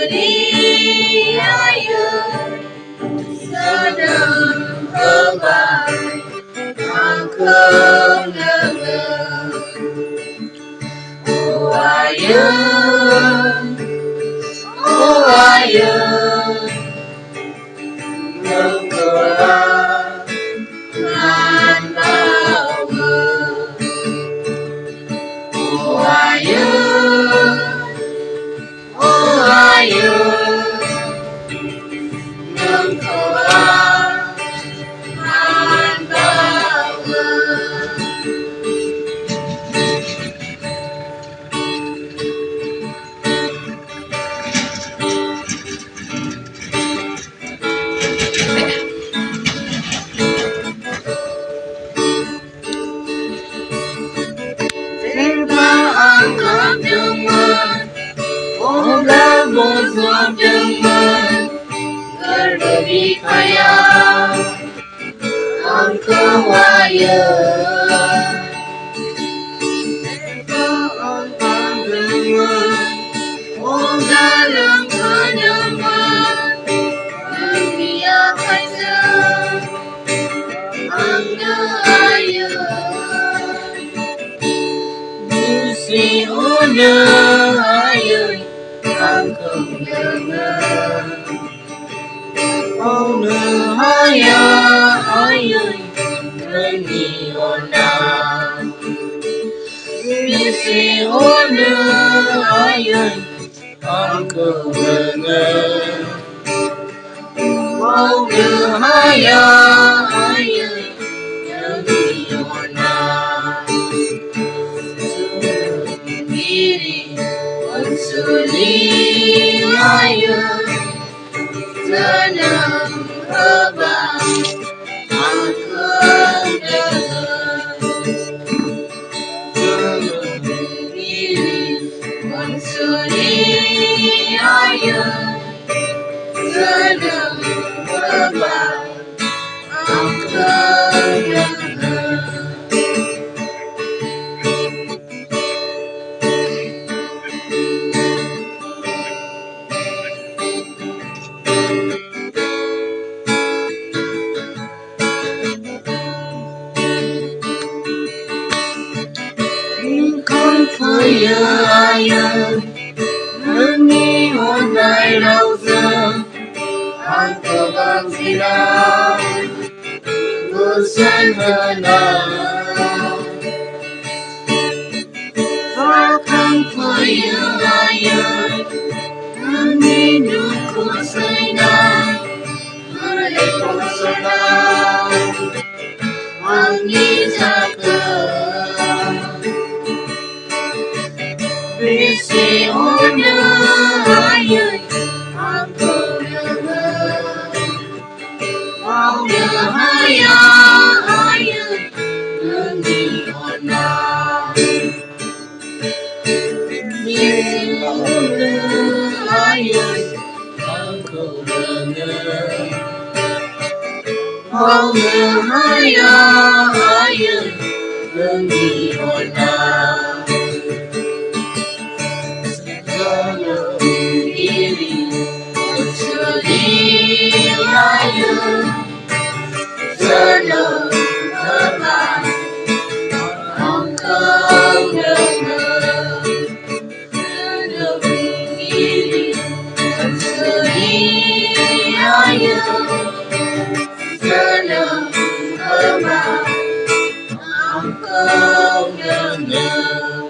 sedia sedang hebat angkung dengan ayun menggelar nan bawa ayun menggelar nan bawa angkat dengan olah bozok dengan berdiri kaya angka waya angkat dengan olah langkah dengan dunia kaya angka waya si una ayun angkung dengan ona ayun rengi ona si una ayun angkung dengan ona ayun rengi ona Suli ayun senang hebat angkung dengan Suli ayun senang hebat angkung dengan Kaya ayun Nani onay lausa Angka bang silang Busan henang Takang kaya ayun Nani nuku sayang Mereka senang Wangi cakap Bisi ona ayun angkung dengan ayun rengi ona Bisi ona ayun angkung dengan ayun rengi ona ayun senang hebat angkung dengan diri ayun senang hebat angkung dengan